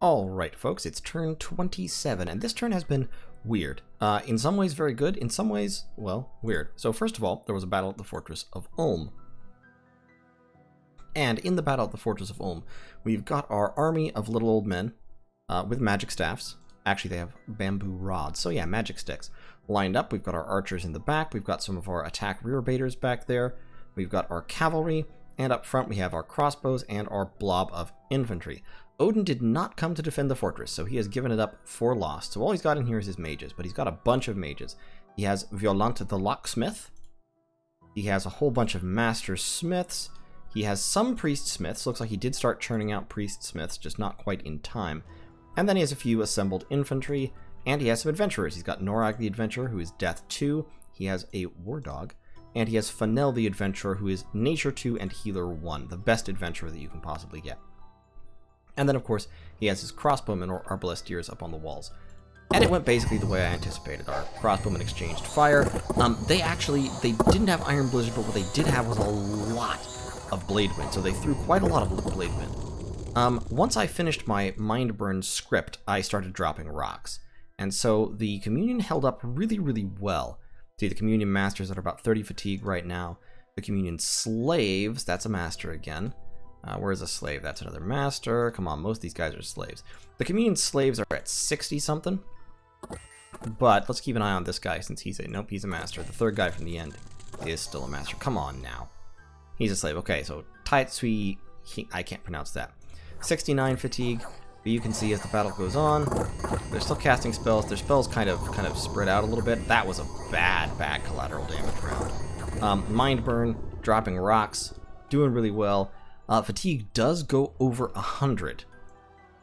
Alright folks, it's turn 27, and this turn has been weird. In some ways very good, in some ways, well, weird. So first of all, there was a battle at the Fortress of Ulm. And in the battle at the Fortress of Ulm, we've got our army of little old men with magic staffs. Actually, they have bamboo rods, so yeah, magic sticks. Lined up, we've got our archers in the back, we've got some of our attack rear baiters back there, we've got our cavalry, and up front we have our crossbows and our blob of infantry. Odin did not come to defend the fortress, so he has given it up for lost. So all he's got in here is his mages, but he's got a bunch of mages. He has Violante the locksmith, he has a whole bunch of master smiths, he has some priest smiths, looks like he did start churning out priest smiths, just not quite in time. And then he has a few assembled infantry, and he has some adventurers. He's got Norag the Adventurer, who is Death 2, he has a War Dog, and he has Fanel the Adventurer, who is Nature 2 and Healer 1, the best adventurer that you can possibly get. And then, of course, he has his crossbowmen or arbalestiers up on the walls. And it went basically the way I anticipated. Our crossbowmen exchanged fire. They didn't have Iron Blizzard, but what they did have was a lot of Blade Wind, so they threw quite a lot of Blade Wind. Once I finished my Mindburn script, I started dropping rocks. And so the Communion held up really, really well. See, the Communion Masters are at about 30 fatigue right now. The Communion Slaves, that's a master again. Where's a slave? That's another master. Come on, most of these guys are slaves. The Communion Slaves are at 60-something. But let's keep an eye on this guy since he's a master. The third guy from the end is still a master. Come on now. He's a slave. Okay, so Taitsui, I can't pronounce that. 69 fatigue. But you can see as the battle goes on, they're still casting spells. Their spells kind of spread out a little bit. That was a bad collateral damage round. Mindburn, dropping rocks, doing really well. Fatigue does go over 100.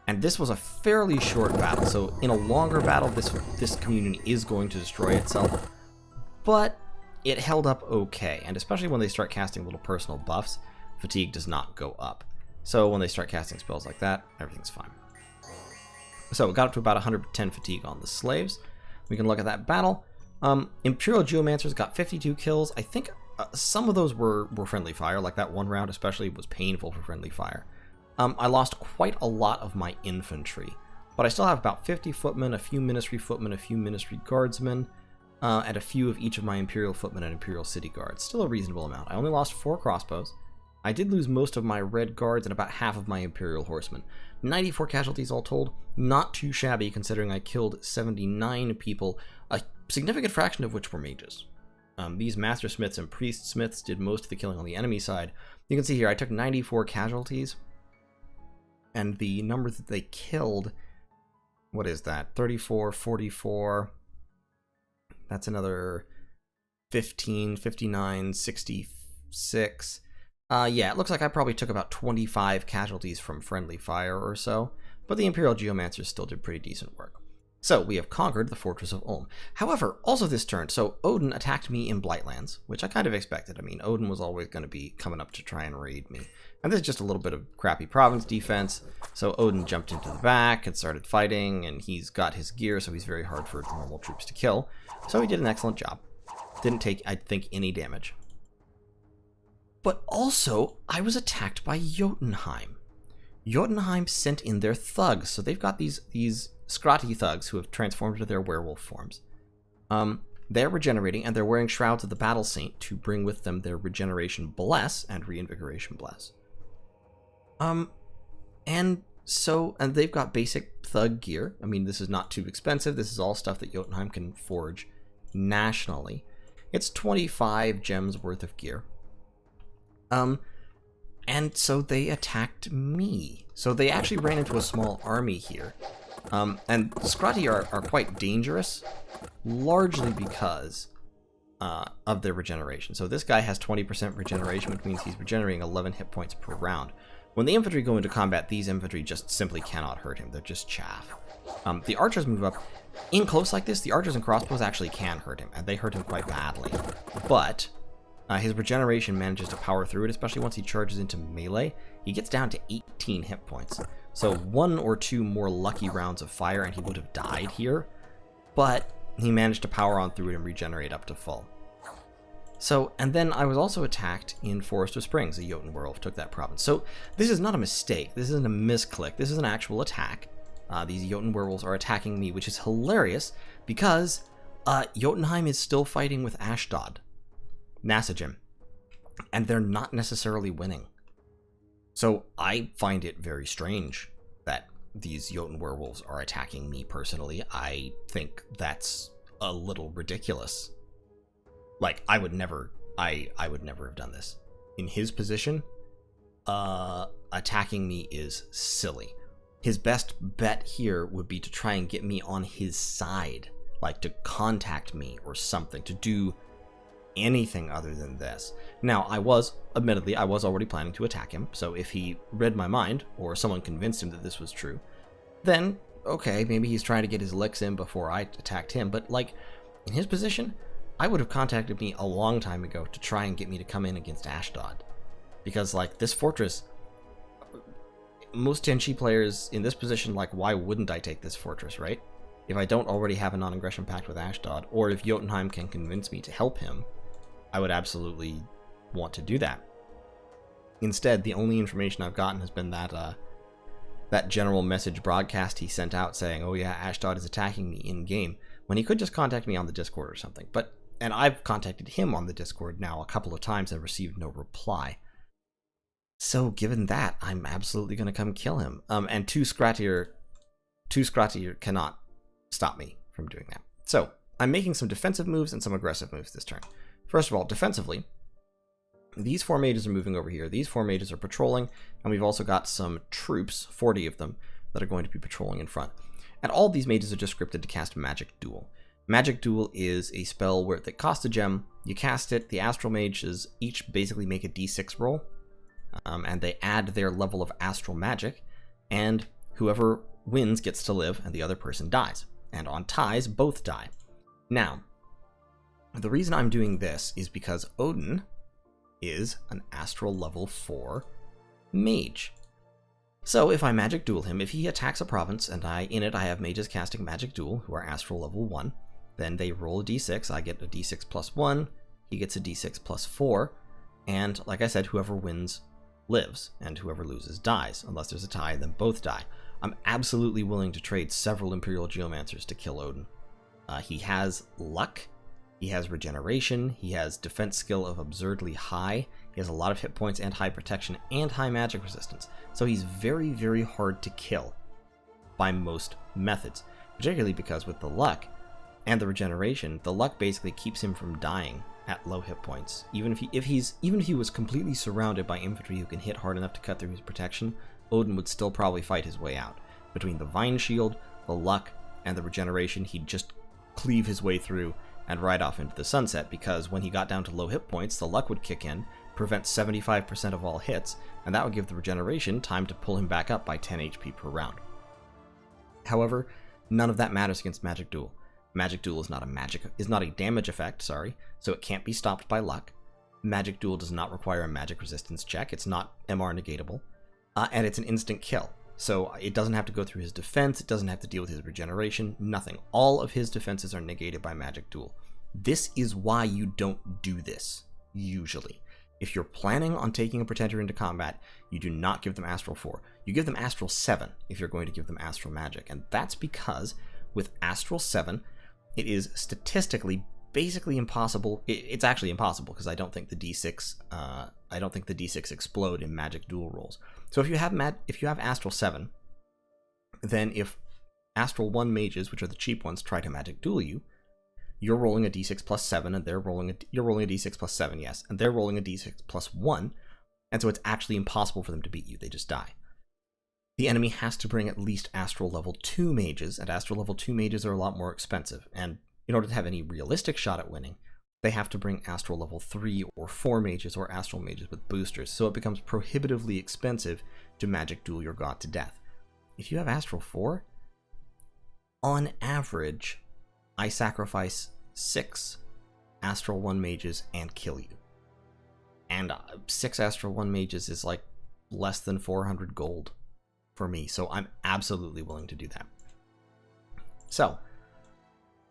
And this was a fairly short battle, so in a longer battle, this communion is going to destroy itself. But it held up okay, and especially when they start casting little personal buffs, fatigue does not go up. So when they start casting spells like that, everything's fine. So it got up to about 110 fatigue on the slaves. We can look at that battle. Imperial Geomancers got 52 kills. I think some of those were friendly fire, like that one round especially was painful for friendly fire. I lost quite a lot of my infantry, but I still have about 50 footmen, a few ministry footmen, a few ministry guardsmen, and a few of each of my Imperial footmen and Imperial city guards. Still a reasonable amount. I only lost 4 crossbows. I did lose most of my red guards and about half of my Imperial horsemen. 94 casualties all told, not too shabby considering I killed 79 people, a significant fraction of which were mages. These Master Smiths and Priest Smiths did most of the killing on the enemy side. You can see here I took 94 casualties, and the number that they killed, what is that, 34, 44, that's another 15, 59, 66. Yeah, it looks like I probably took about 25 casualties from friendly fire or so, but the Imperial Geomancers still did pretty decent work. So we have conquered the Fortress of Ulm. However, also this turn, so Odin attacked me in Blightlands, which I kind of expected. I mean, Odin was always going to be coming up to try and raid me. And this is just a little bit of crappy province defense, so Odin jumped into the back and started fighting, and he's got his gear, so he's very hard for normal troops to kill. So he did an excellent job. Didn't take, I think, any damage. But also, I was attacked by Jotunheim. Jotunheim sent in their thugs, so they've got these Scrati thugs who have transformed into their werewolf forms. They're regenerating, and they're wearing Shrouds of the Battle Saint to bring with them their Regeneration Bless and Reinvigoration Bless. And they've got basic thug gear. I mean, this is not too expensive. This is all stuff that Jotunheim can forge nationally. It's 25 gems worth of gear. And so they attacked me. So they actually ran into a small army here. And the Scrati are quite dangerous, largely because of their regeneration. So this guy has 20% regeneration, which means he's regenerating 11 hit points per round. When the infantry go into combat, these infantry just simply cannot hurt him. They're just chaff. The archers move up. In close like this, the archers and crossbows actually can hurt him, and they hurt him quite badly. But his regeneration manages to power through it, especially once he charges into melee. He gets down to 18 hit points. So 1 or 2 more lucky rounds of fire and he would have died here, but he managed to power on through it and regenerate up to full. So, and then I was also attacked in Forest of Springs. The Jotun werewolf took that province. So this is not a mistake. This isn't a misclick. This is an actual attack. These Jotun werewolves are attacking me, which is hilarious because Jotunheim is still fighting with Ashdod, Nasajin, and they're not necessarily winning. So I find it very strange that these Jotun werewolves are attacking me personally. I think that's a little ridiculous. Like, I would never have done this. In his position, attacking me is silly. His best bet here would be to try and get me on his side, like to contact me or something, to do anything other than this. Now, admittedly, I was already planning to attack him, so if he read my mind, or someone convinced him that this was true, then, okay, maybe he's trying to get his licks in before I attacked him, but, like, in his position, I would have contacted me a long time ago to try and get me to come in against Ashdod. Because, like, this fortress, most Tenchi players in this position, like, why wouldn't I take this fortress, right? If I don't already have a non-aggression pact with Ashdod, or if Jotunheim can convince me to help him, I would absolutely want to do that. Instead, the only information I've gotten has been that general message broadcast he sent out saying, oh yeah, Ashdod is attacking me in-game, when he could just contact me on the Discord or something. And I've contacted him on the Discord now a couple of times and received no reply. So given that, I'm absolutely going to come kill him. And two Scrattier cannot stop me from doing that. So I'm making some defensive moves and some aggressive moves this turn. First of all, defensively, these 4 mages are moving over here. These 4 mages are patrolling, and we've also got some troops, 40 of them, that are going to be patrolling in front. And all of these mages are just scripted to cast Magic Duel. Magic Duel is a spell where that costs a gem, you cast it, the Astral Mages each basically make a d6 roll, and they add their level of astral magic, and whoever wins gets to live, and the other person dies. And on ties, both die. Now, the reason I'm doing this is because Odin is an astral level 4 mage. So if I Magic Duel him, if he attacks a province, and in it I have mages casting Magic Duel, who are astral level 1, then they roll a d6, I get a d6 plus 1, he gets a d6 plus 4, and like I said, whoever wins lives, and whoever loses dies. Unless there's a tie, then both die. I'm absolutely willing to trade several Imperial Geomancers to kill Odin. He has luck, he has regeneration, he has defense skill of absurdly high, he has a lot of hit points and high protection and high magic resistance, so he's very, very hard to kill by most methods, particularly because with the luck and the regeneration, the luck basically keeps him from dying at low hit points. Even if he was completely surrounded by infantry who can hit hard enough to cut through his protection, Odin would still probably fight his way out. Between the Vine Shield, the luck, and the regeneration, he'd just cleave his way through and ride off into the sunset, because when he got down to low hit points, the luck would kick in, prevent 75% of all hits, and that would give the regeneration time to pull him back up by 10 HP per round. However, none of that matters against Magic Duel. Magic Duel is not a damage effect, so it can't be stopped by luck. Magic Duel does not require a magic resistance check, it's not MR negatable, and it's an instant kill. So it doesn't have to go through his defense, it doesn't have to deal with his regeneration, nothing. All of his defenses are negated by Magic Duel. This is why you don't do this, usually. If you're planning on taking a Pretender into combat, you do not give them Astral 4. You give them Astral 7 if you're going to give them Astral Magic, and that's because with Astral 7, it is statistically basically impossible. It's actually impossible because I don't think the D6 explode in Magic Duel rolls. So if you have Astral 7, then if Astral 1 mages, which are the cheap ones, try to Magic Duel you, you're rolling a d6 plus 7, and you're rolling a d6 plus 7, yes, and they're rolling a d6 plus 1, and so it's actually impossible for them to beat you, they just die. The enemy has to bring at least Astral level 2 mages, and Astral level 2 mages are a lot more expensive, and in order to have any realistic shot at winning, they have to bring Astral level 3 or 4 mages or Astral mages with boosters, so it becomes prohibitively expensive to Magic Duel your god to death. If you have Astral 4, on average, I sacrifice 6 Astral 1 mages and kill you. And 6 Astral 1 mages is like less than 400 gold for me, so I'm absolutely willing to do that. So,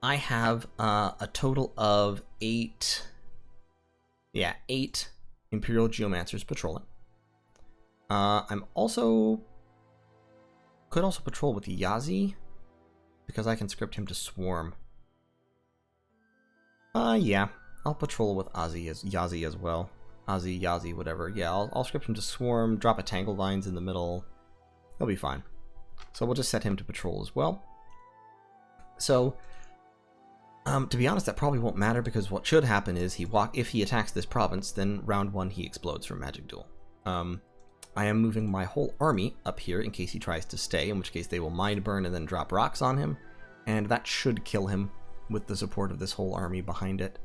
I have a total of 8 Imperial Geomancers patrolling. I'm also could also patrol with Yazi, because I can script him to swarm. Yeah, I'll patrol with Yazi as well. Yazi, whatever. Yeah, I'll script him to swarm, drop a Tangle Vines in the middle. He'll be fine. So we'll just set him to patrol as well. So, to be honest, that probably won't matter, because what should happen is if he attacks this province, then round 1 he explodes from Magic Duel. I am moving my whole army up here in case he tries to stay, in which case they will mind burn and then drop rocks on him, and that should kill him with the support of this whole army behind it.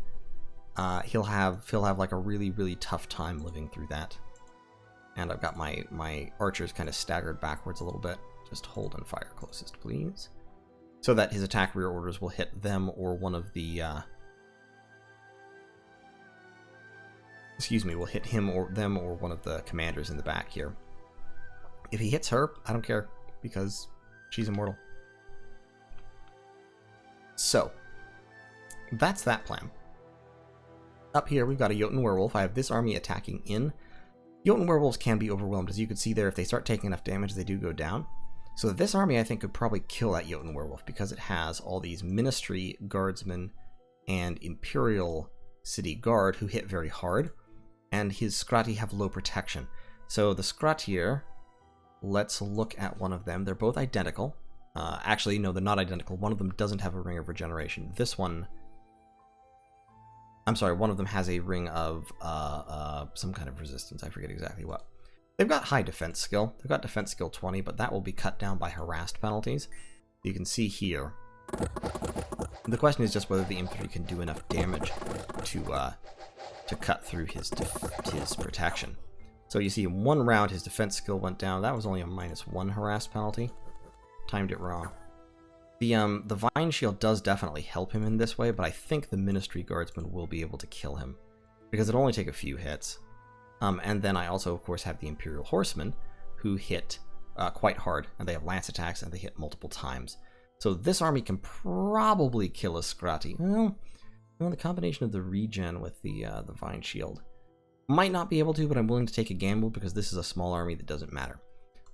He'll have like a really, really tough time living through that. And I've got my archers kind of staggered backwards a little bit. Just hold and fire closest, please. So that his attack rear orders will hit them or one of the... will hit him or them or one of the commanders in the back here. If he hits her, I don't care, because she's immortal. So, that's that plan. Up here, we've got a Jotun werewolf. I have this army attacking in. Jotun werewolves can be overwhelmed. As you can see there, if they start taking enough damage, they do go down. So this army, I think, could probably kill that Jotun werewolf, because it has all these Ministry Guardsmen and Imperial City Guard who hit very hard, and his Scrati have low protection. So the Scratier, let's look at one of them. They're both identical. Actually, no, they're not identical. One of them doesn't have a ring of regeneration. This one... I'm sorry, one of them has a ring of some kind of resistance. I forget exactly what. They've got high defense skill. They've got defense skill 20, but that will be cut down by harassed penalties. You can see here. The question is just whether the infantry can do enough damage to cut through his protection. So you see, in one round, his defense skill went down. That was only a -1 harassed penalty. Timed it wrong. The Vine Shield does definitely help him in this way, but I think the Ministry Guardsmen will be able to kill him, because it'll only take a few hits. And then I also, of course, have the Imperial Horsemen, who hit quite hard, and they have lance attacks, and they hit multiple times. So this army can probably kill a Scrati. Well, the combination of the regen with the Vine Shield might not be able to, but I'm willing to take a gamble, because this is a small army that doesn't matter.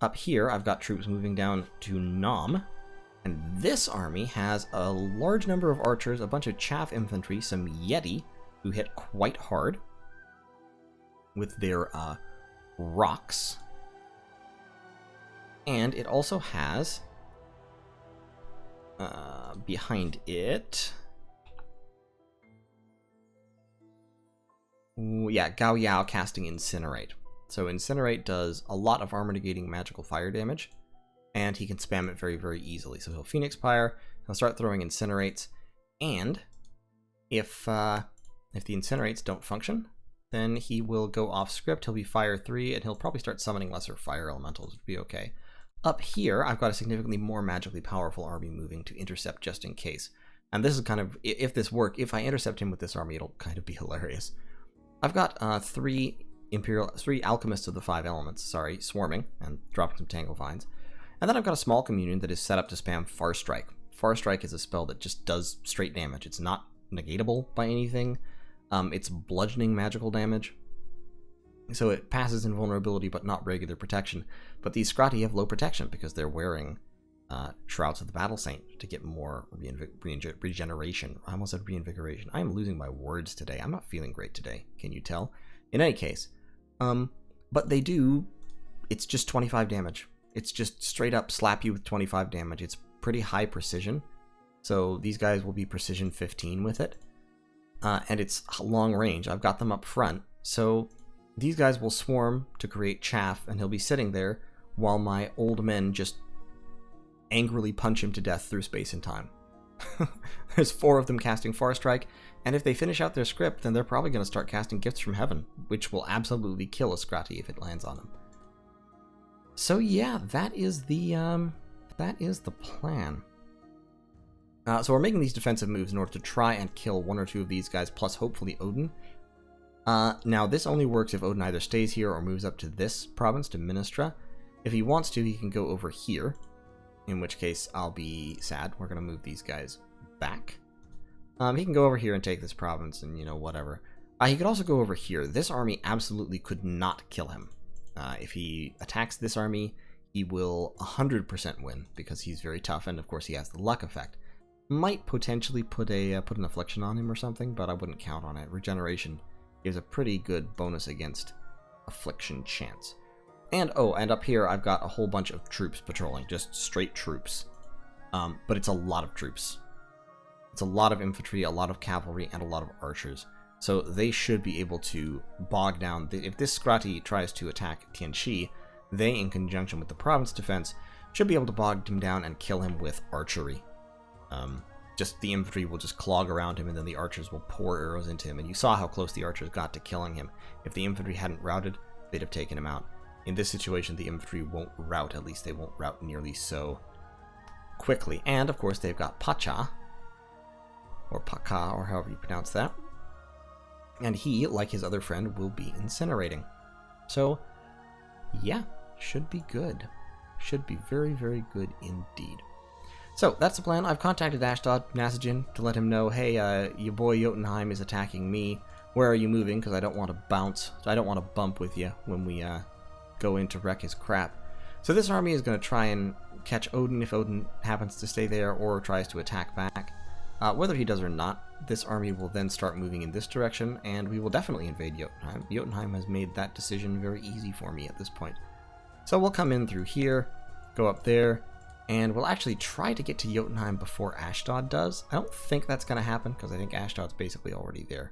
Up here, I've got troops moving down to Nam. And this army has a large number of archers, a bunch of chaff infantry, some Yeti, who hit quite hard with their rocks. And it also has, behind it... yeah, Gao Yao casting Incinerate. So Incinerate does a lot of armor negating magical fire damage, and he can spam it very, very easily. So he'll Phoenix Pyre, he'll start throwing Incinerates, and if the Incinerates don't function, then he will go off script, he'll be Fire 3, and he'll probably start summoning lesser fire elementals, which would be okay. Up here, I've got a significantly more magically powerful army moving to intercept just in case. And this is kind of, if I intercept him with this army, it'll kind of be hilarious. I've got three alchemists of the 5 elements, swarming and dropping some Tangle Vines. And then I've got a small communion that is set up to spam Far Strike. Far Strike is a spell that just does straight damage. It's not negatable by anything. It's bludgeoning magical damage. So it passes invulnerability, but not regular protection. But these Scrati have low protection because they're wearing Shrouds of the Battle Saint to get more regeneration. I almost said reinvigoration. I am losing my words today. I'm not feeling great today. Can you tell? In any case, but they do. It's just 25 damage. It's just straight up slap you with 25 damage. It's pretty high precision. So these guys will be precision 15 with it. And it's long range. I've got them up front. So these guys will swarm to create chaff, and he'll be sitting there while my old men just angrily punch him to death through space and time. There's 4 of them casting Far Strike, and if they finish out their script, then they're probably going to start casting Gifts from Heaven, which will absolutely kill a Scrati if it lands on them. So yeah, that is the plan. So we're making these defensive moves in order to try and kill 1 or 2 of these guys, plus hopefully Odin. Now this only works if Odin either stays here or moves up to this province, to Ministra. If he wants to, he can go over here, in which case I'll be sad. We're going to move these guys back. He can go over here and take this province and, whatever. He could also go over here. This army absolutely could not kill him. If he attacks this army, he will 100% win because he's very tough, and of course he has the luck effect. Might potentially put an affliction on him or something, but I wouldn't count on it. Regeneration gives a pretty good bonus against affliction chance. And and up here I've got a whole bunch of troops patrolling, just straight troops. But it's a lot of troops. It's a lot of infantry, a lot of cavalry, and a lot of archers. So they should be able to bog down. If this Scrati tries to attack Tianxi, they, in conjunction with the province defense, should be able to bog him down and kill him with archery. Just the infantry will just clog around him, and then the archers will pour arrows into him. And you saw how close the archers got to killing him. If the infantry hadn't routed, they'd have taken him out. In this situation, the infantry won't rout. At least they won't rout nearly so quickly. And, of course, they've got Pacha, or Paka, or however you pronounce that. And he, like his other friend, will be incinerating. So, yeah, should be good. Should be very, very good indeed. So, that's the plan. I've contacted Ashdod, Nasajin, to let him know, hey, your boy Jotunheim is attacking me. Where are you moving? Because I don't want to bounce. I don't want to bump with you when we go in to wreck his crap. So this army is going to try and catch Odin if Odin happens to stay there or tries to attack back. Whether he does or not, this army will then start moving in this direction, and we will definitely invade Jotunheim. Jotunheim has made that decision very easy for me at this point. So we'll come in through here, go up there, and we'll actually try to get to Jotunheim before Ashdod does. I don't think that's going to happen, because I think Ashdod's basically already there.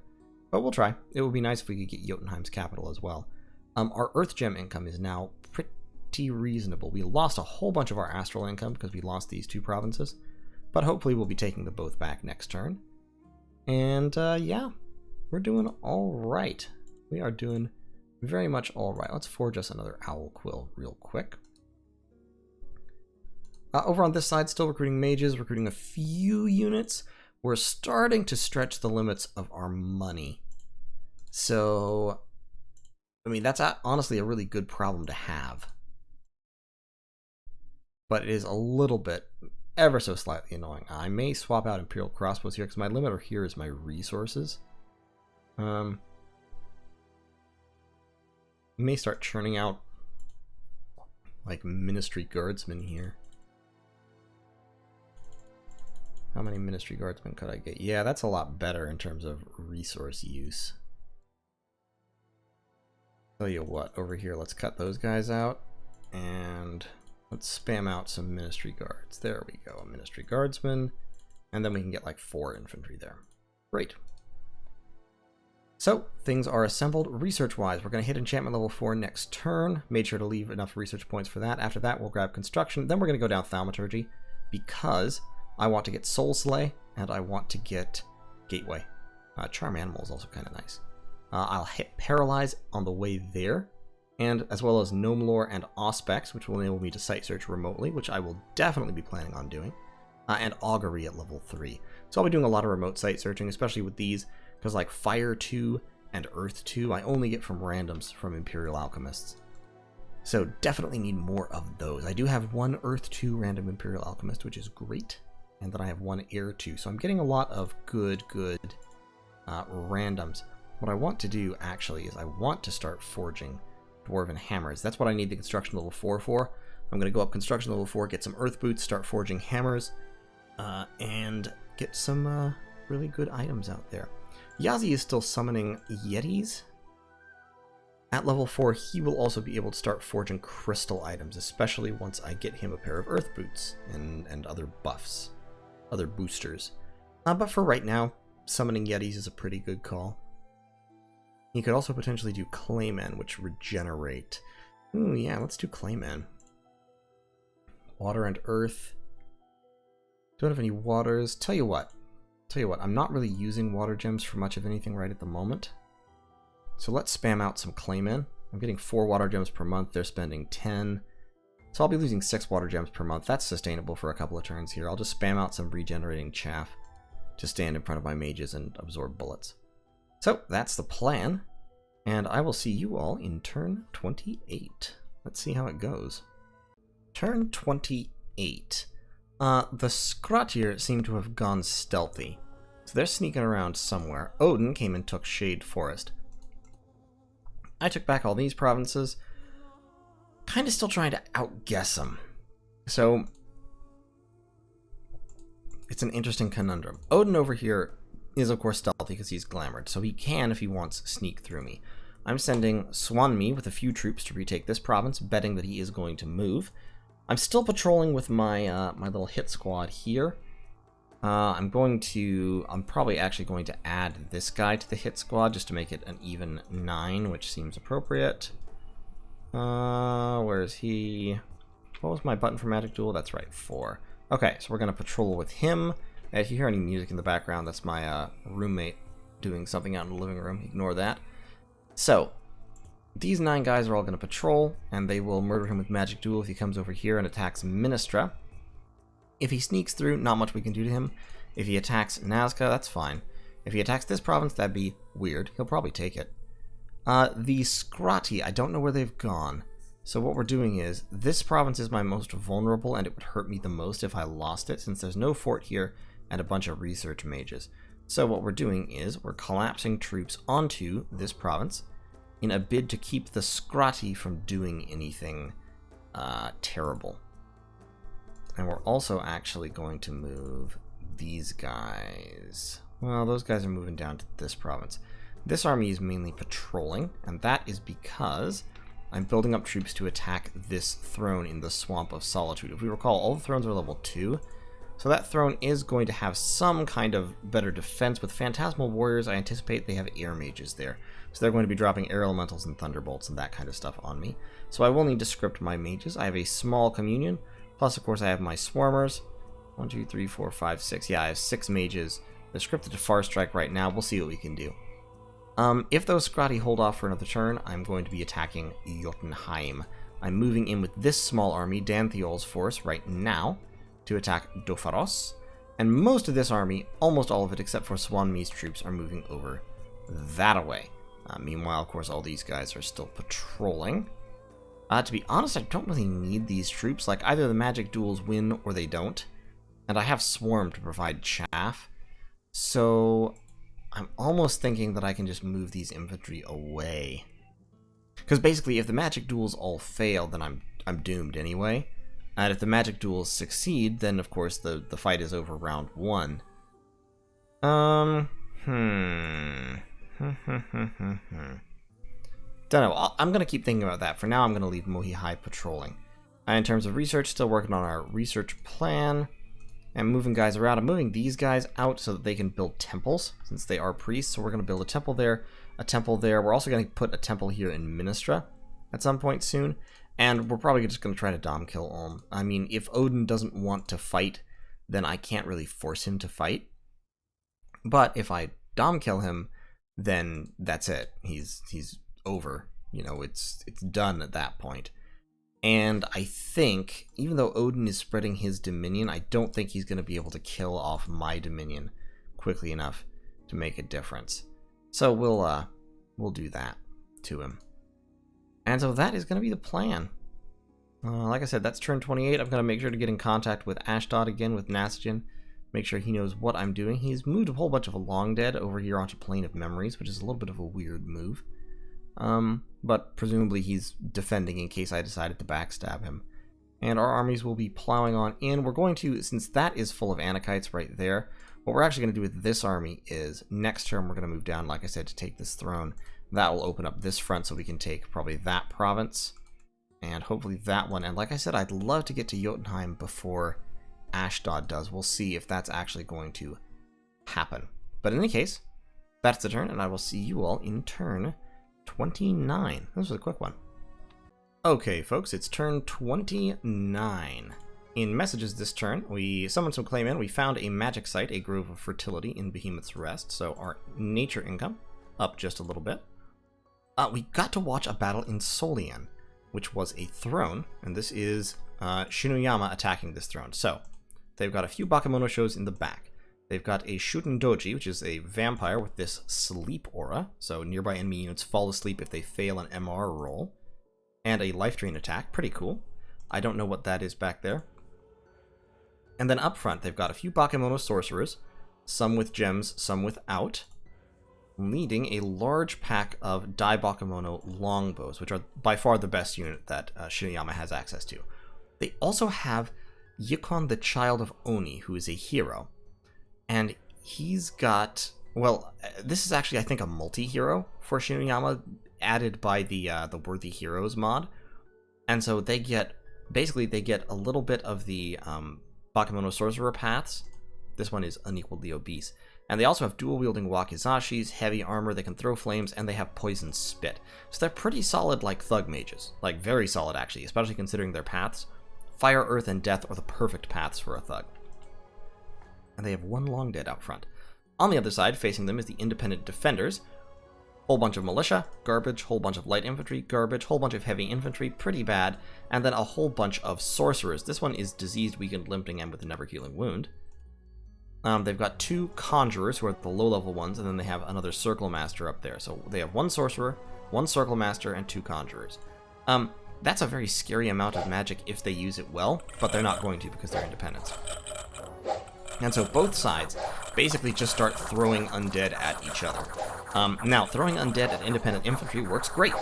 But we'll try. It would be nice if we could get Jotunheim's capital as well. Our Earth Gem income is now pretty reasonable. We lost a whole bunch of our Astral income because we lost these two provinces. But hopefully we'll be taking them both back next turn. And yeah, we're doing all right. We are doing very much all right. Let's forge us another Owl Quill real quick. Over on this side, still recruiting mages, recruiting a few units. We're starting to stretch the limits of our money. So, I mean, that's honestly a really good problem to have. But it is a little bit, ever so slightly annoying. I may swap out Imperial crossbows here because my limiter here is my resources. May start churning out like ministry guardsmen here. How many ministry guardsmen could I get? Yeah, that's a lot better in terms of resource use. Tell you what, over here, let's cut those guys out and let's spam out some ministry guards. There we go, a ministry guardsman, and then we can get like 4 infantry there. Great. So things are assembled research-wise. We're going to hit enchantment level 4 next turn. Made sure to leave enough research points for that. After that, we'll grab construction. Then we're going to go down thaumaturgy because I want to get Soul Slay and I want to get Gateway. Charm Animal is also kind of nice. I'll hit Paralyze on the way there, and as well as Gnome Lore and Auspex, which will enable me to site search remotely, which I will definitely be planning on doing, and Augury at level 3. So I'll be doing a lot of remote site searching, especially with these, because like Fire 2 and Earth 2, I only get from randoms from Imperial Alchemists. So definitely need more of those. I do have 1 Earth 2 random Imperial Alchemist, which is great, and then I have 1 Air 2, so I'm getting a lot of good randoms. What I want to do, actually, is I want to start forging Dwarven Hammers. That's what I need the Construction Level 4 for. I'm going to go up Construction Level 4, get some Earth Boots, start forging Hammers, and get some really good items out there. Yazi is still summoning Yetis. At level 4, he will also be able to start forging crystal items, especially once I get him a pair of Earth Boots and other buffs, other boosters. But for right now, summoning Yetis is a pretty good call. You could also potentially do Claymen, which regenerate. Ooh, yeah, let's do Claymen. Water and Earth. Don't have any waters. Tell you what, I'm not really using water gems for much of anything right at the moment. So let's spam out some Claymen. I'm getting 4 water gems per month. They're spending 10. So I'll be losing 6 water gems per month. That's sustainable for a couple of turns here. I'll just spam out some regenerating chaff to stand in front of my mages and absorb bullets. So that's the plan, and I will see you all in turn 28. Let's see how it goes. Turn 28. The Skratir seem to have gone stealthy, so they're sneaking around somewhere. Odin came and took Shade Forest. I took back all these provinces. kind of still trying to outguess him. So it's an interesting conundrum. Odin over here is of course stealthy because he's glamored, so he can, if he wants, sneak through me. I'm sending Swanmi with a few troops to retake this province, betting that he is going to move. I'm still patrolling with my my little hit squad here. I'm probably actually going to add this guy to the hit squad just to make it an even 9, which seems appropriate. Where is he? What was my button for Magic Duel? That's right, 4. Okay, so we're going to patrol with him. If you hear any music in the background, that's my roommate doing something out in the living room. Ignore that. So, these 9 guys are all going to patrol, and they will murder him with Magic Duel if he comes over here and attacks Ministra. If he sneaks through, not much we can do to him. If he attacks Nazca, that's fine. If he attacks this province, that'd be weird. He'll probably take it. The Scrati, I don't know where they've gone. So what we're doing is, this province is my most vulnerable, and it would hurt me the most if I lost it, since there's no fort here and a bunch of research mages. So what we're doing is, we're collapsing troops onto this province in a bid to keep the Scrati from doing anything terrible. And we're also actually going to move these guys. Well, those guys are moving down to this province. This army is mainly patrolling, and that is because I'm building up troops to attack this throne in the Swamp of Solitude. If we recall, all the thrones are level 2, so that throne is going to have some kind of better defense. With Phantasmal Warriors, I anticipate they have air mages there, so they're going to be dropping air elementals and thunderbolts and that kind of stuff on me. So I will need to script my mages. I have a small communion, plus of course I have my swarmers. 1, 2, 3, 4, 5, 6. Yeah, I have 6 mages. They're scripted to Far Strike right now. We'll see what we can do. If those Scrati hold off for another turn, I'm going to be attacking Jotunheim. I'm moving in with this small army, Danthiol's force, right now, to attack Dofaros. And most of this army, almost all of it except for Swanmi's troops, are moving over that away. Meanwhile, of course, all these guys are still patrolling. To be honest, I don't really need these troops. Like, either the magic duels win or they don't. And I have Swarm to provide chaff. So I'm almost thinking that I can just move these infantry away. Because basically, if the magic duels all fail, then I'm doomed anyway. And if the magic duels succeed, then of course the fight is over round 1. Don't know. I'm going to keep thinking about that. For now, I'm going to leave Mohihai patrolling. In terms of research, still working on our research plan. And moving guys around. I'm moving these guys out so that they can build temples, since they are priests. So we're going to build a temple there, a temple there. We're also going to put a temple here in Ministra at some point soon. And we're probably just going to try to dom kill Ulm. I mean, if Odin doesn't want to fight, then I can't really force him to fight. But if I dom kill him, then that's it. He's over. You know, it's done at that point. And I think, even though Odin is spreading his dominion, I don't think he's going to be able to kill off my dominion quickly enough to make a difference. So we'll do that to him. And so that is going to be the plan. Like I said, that's turn 28. I'm going to make sure to get in contact with Ashdod again, with Nasajin. Make sure he knows what I'm doing. He's moved a whole bunch of undead over here onto Plane of Memories, which is a little bit of a weird move. But presumably he's defending in case I decided to backstab him. And our armies will be plowing on in. We're going to, since that is full of Anakites right there, what we're actually going to do with this army is, next turn we're going to move down, like I said, to take this throne. That will open up this front so we can take probably that province. And hopefully that one. And like I said, I'd love to get to Jotunheim before Ashdod does. We'll see if that's actually going to happen. But in any case, that's the turn, and I will see you all in turn 29. This was a quick one. Okay, folks, it's turn 29. In messages this turn, we summoned some claim in. We found a magic site, a Grove of Fertility in Behemoth's Rest, so our nature income up just a little bit. We got to watch a battle in Solian, which was a throne, and this is Shinuyama attacking this throne. So, they've got a few Bakemono shows in the back. They've got a Shuten Doji, which is a vampire with this sleep aura, so nearby enemy units fall asleep if they fail an MR roll, and a life drain attack. Pretty cool. I don't know what that is back there. And then up front, they've got a few Bakemono sorcerers, some with gems, some without. leading a large pack of Dai Bakemono longbows, which are by far the best unit that Shiniyama has access to. They also have Yukon the Child of Oni, who is a hero. And he's got... Well, this is actually, I think, a multi-hero for Shiniyama, added by the Worthy Heroes mod. And so they get... Basically, they get a little bit of the Bakemono Sorcerer paths. This one is Unequally Obese. And they also have dual-wielding wakizashis, heavy armor, they can throw flames, and they have poison spit. So they're pretty solid like thug mages. Like, very solid, actually, especially considering their paths. Fire, earth, and death are the perfect paths for a thug. And they have one long dead out front. On the other side, facing them, is the independent defenders. Whole bunch of militia, garbage, whole bunch of light infantry, garbage, whole bunch of heavy infantry, pretty bad, and then a whole bunch of sorcerers. This one is diseased, weakened, limping, and with a never-healing wound. They've got 2 conjurers, who are the low-level ones, and then they have another circle master up there. So they have 1 sorcerer, 1 circle master, and 2 conjurers. That's a very scary amount of magic if they use it well, but they're not going to because they're independents. And so both sides basically just start throwing undead at each other. Now, throwing undead at independent infantry works great.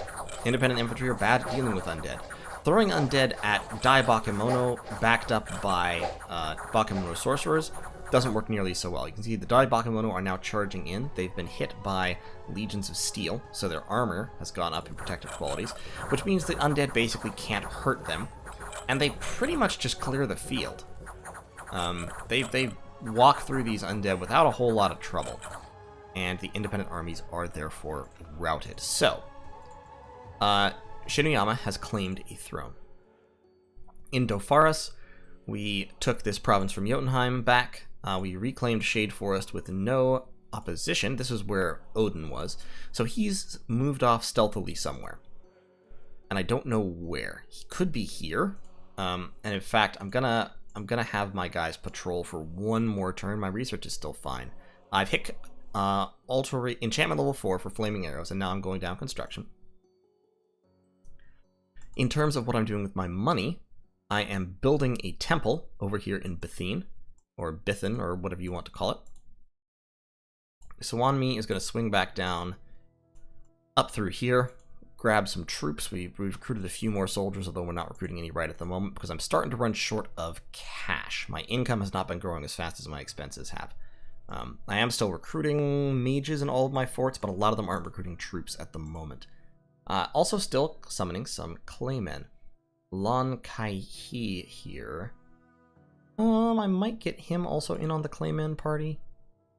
Independent infantry are bad at dealing with undead. Throwing undead at Dai Bakemono, backed up by Bakemono sorcerers, doesn't work nearly so well. You can see the Dai Bakemono are now charging in. They've been hit by legions of steel, so their armor has gone up in protective qualities, which means the undead basically can't hurt them, and they pretty much just clear the field. They walk through these undead without a whole lot of trouble, and the independent armies are therefore routed. So, Shiniyama has claimed a throne. In Dopharis, we took this province from Jotunheim back. We reclaimed Shade Forest with no opposition. This is where Odin was. So he's moved off stealthily somewhere. And I don't know where. He could be here. And in fact, I'm gonna have my guys patrol for one more turn. My research is still fine. I've hit enchantment level 4 for flaming arrows, and now I'm going down construction. In terms of what I'm doing with my money, I am building a temple over here in Bithine, or Bithin, or whatever you want to call it. Sawanmi is going to swing back down up through here, grab some troops. We've recruited a few more soldiers, although we're not recruiting any right at the moment, because I'm starting to run short of cash. My income has not been growing as fast as my expenses have. I am still recruiting mages in all of my forts, but a lot of them aren't recruiting troops at the moment. Also still summoning some claymen. Lon Kai-He here. I might get him also in on the Claymen party.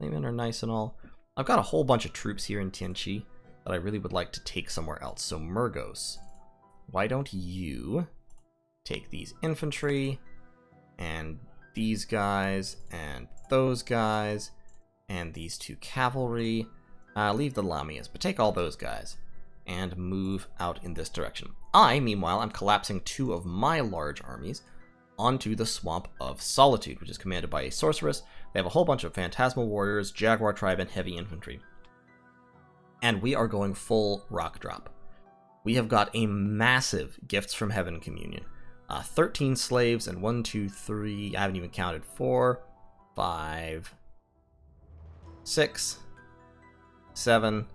Claymen are nice and all. I've got a whole bunch of troops here in Tianchi that I really would like to take somewhere else. So Murgos, why don't you take these infantry, and these guys, and those guys, and these 2 cavalry. Leave the Lamias, but take all those guys, and move out in this direction. Meanwhile, I'm collapsing 2 of my large armies onto the Swamp of Solitude, which is commanded by a sorceress. They have a whole bunch of phantasmal warriors, jaguar tribe, and heavy infantry. And we are going full rock drop. We have got a massive Gifts from Heaven communion. 13 slaves and 1, 2, 3, I haven't even counted, 4, 5, 6, 7,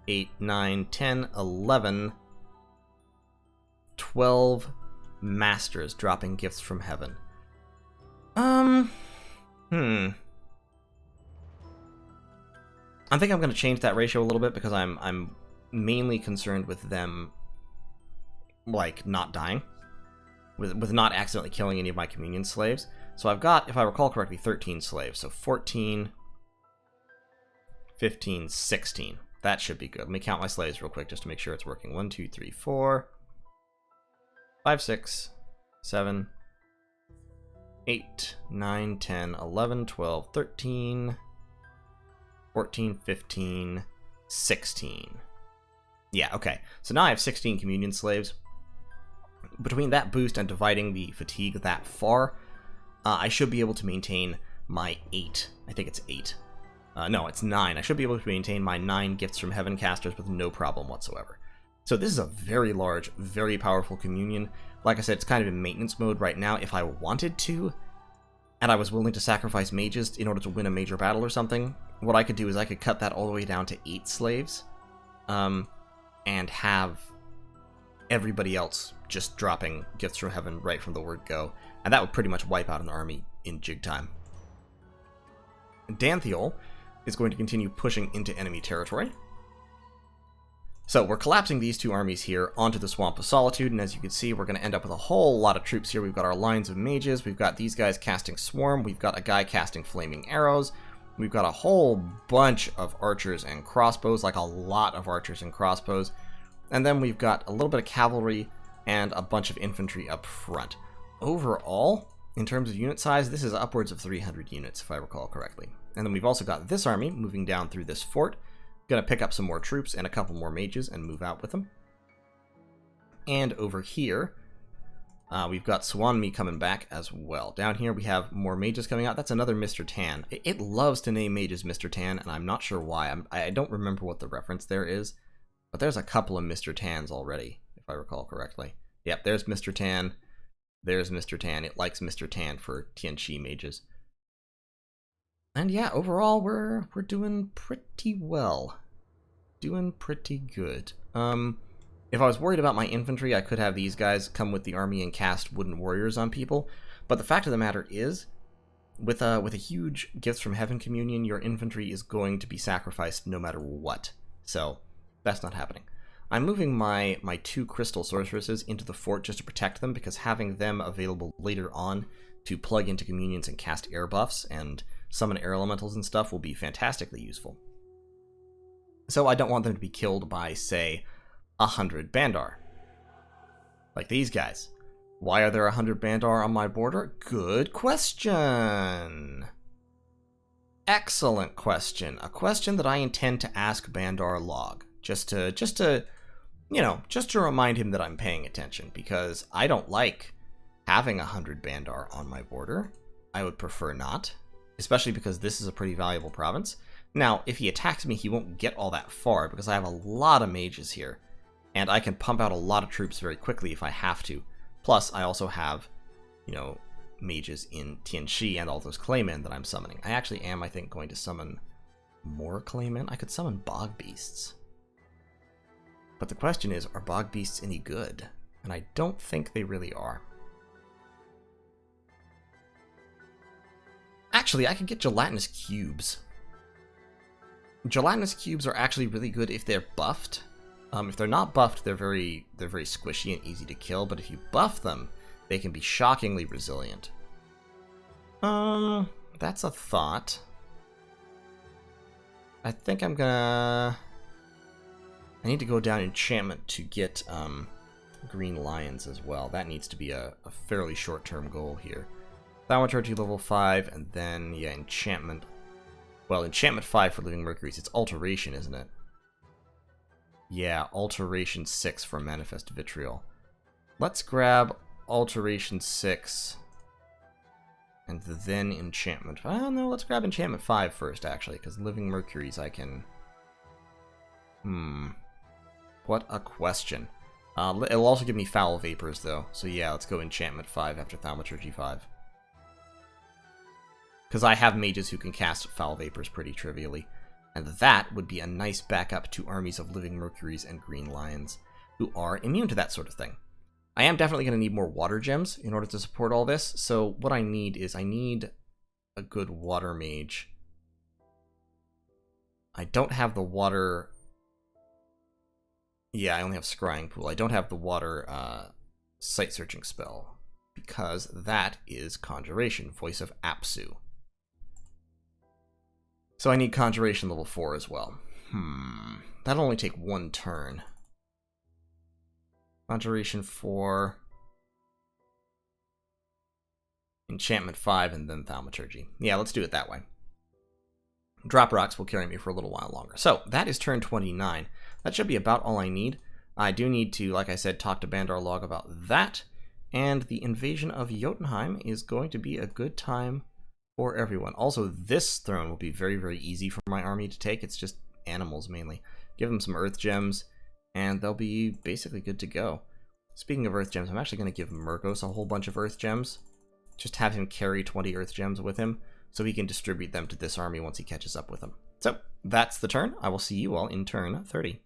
8, 9, 10, 11, 12 masters dropping Gifts from Heaven. I think I'm going to change that ratio a little bit, because I'm mainly concerned with them, like, not dying. With not accidentally killing any of my communion slaves. So I've got, if I recall correctly, 13 slaves. So 14, 15, 16. That should be good. Let me count my slaves real quick just to make sure it's working. 1, 2, 3, 4, 5, 6, 7, 8, 9, 10, 11, 12, 13, 14, 15, 16. Yeah, okay. So now I have 16 communion slaves. Between that boost and dividing the fatigue that far, I should be able to maintain my 8. I think it's 8. No, it's 9. I should be able to maintain my 9 Gifts from Heaven casters with no problem whatsoever. So this is a very large, very powerful communion. Like I said, it's kind of in maintenance mode right now. If I wanted to, and I was willing to sacrifice mages in order to win a major battle or something, what I could do is I could cut that all the way down to 8 slaves, and have everybody else just dropping gifts from heaven right from the word go, and that would pretty much wipe out an army in jig time. Danthiel is going to continue pushing into enemy territory. So we're collapsing these two armies here onto the Swamp of Solitude, and as you can see, we're going to end up with a whole lot of troops here. We've got our lines of mages, we've got these guys casting Swarm, we've got a guy casting Flaming Arrows, we've got a whole bunch of archers and crossbows, like a lot of archers and crossbows, and then we've got a little bit of cavalry and a bunch of infantry up front. Overall, in terms of unit size, this is upwards of 300 units, if I recall correctly. And then we've also got this army moving down through this fort, gonna pick up some more troops and a couple more mages and move out with them. And over here, we've got Swanmi coming back as well. Down here we have more mages coming out. That's another Mr. Tan. It loves to name mages Mr. Tan, and I'm not sure why. I don't remember what the reference there is, but there's a couple of Mr. Tans already, if I recall correctly. Yep, there's Mr. Tan. There's Mr. Tan. It likes Mr. Tan for Tianqi mages. And yeah, overall, we're doing pretty well. Doing pretty good. If I was worried about my infantry, I could have these guys come with the army and cast wooden warriors on people. But the fact of the matter is, with a huge Gifts from Heaven communion, your infantry is going to be sacrificed no matter what. So, that's not happening. I'm moving my 2 crystal sorceresses into the fort just to protect them, because having them available later on to plug into communions and cast air buffs and summon air elementals and stuff will be fantastically useful. So I don't want them to be killed by, say, 100 Bandar. Like these guys. Why are there 100 Bandar on my border? Good question. Excellent question. A question that I intend to ask Bandar Log. Just to remind him that I'm paying attention, because I don't like having 100 Bandar on my border. I would prefer not, especially because this is a pretty valuable province. Now, if he attacks me, he won't get all that far, because I have a lot of mages here, and I can pump out a lot of troops very quickly if I have to. Plus, I also have, mages in Tianqi and all those claymen that I'm summoning. I actually am, I think, going to summon more claymen. I could summon bog beasts. But the question is, are bog beasts any good? And I don't think they really are. Actually, I could get gelatinous cubes. Gelatinous cubes are actually really good if they're buffed. If they're not buffed, they're very squishy and easy to kill, but if you buff them, they can be shockingly resilient. That's a thought. I think I need to go down enchantment to get green lions as well. That needs to be a fairly short-term goal here. Thaumaturgy level 5, and then, yeah, enchantment. Well, enchantment 5 for living mercuries. It's alteration, isn't it? Yeah, alteration 6 for manifest vitriol. Let's grab alteration 6 and then enchantment. Oh no, let's grab enchantment 5 first, actually, because living mercuries I can... What a question. It'll also give me foul vapors, though. So yeah, let's go enchantment 5 after thaumaturgy 5. Because I have mages who can cast foul vapors pretty trivially. And that would be a nice backup to armies of living mercuries and green lions, who are immune to that sort of thing. I am definitely going to need more water gems in order to support all this, so what I need is, I need a good water mage. I don't have the water... Yeah, I only have Scrying Pool. I don't have the water sight searching spell, because that is Conjuration, Voice of Apsu. So I need Conjuration level 4 as well. That'll only take 1 turn. Conjuration 4, Enchantment 5, and then Thaumaturgy. Yeah, let's do it that way. Drop rocks will carry me for a little while longer. So, that is turn 29. That should be about all I need. I do need to, like I said, talk to Bandar Log about that. And the invasion of Jotunheim is going to be a good time for everyone. Also, this throne will be very, very easy for my army to take. It's just animals, mainly. Give them some earth gems, and they'll be basically good to go. Speaking of earth gems, I'm actually going to give Murgos a whole bunch of earth gems. Just have him carry 20 earth gems with him, so he can distribute them to this army once he catches up with them. So that's the turn. I will see you all in turn 30.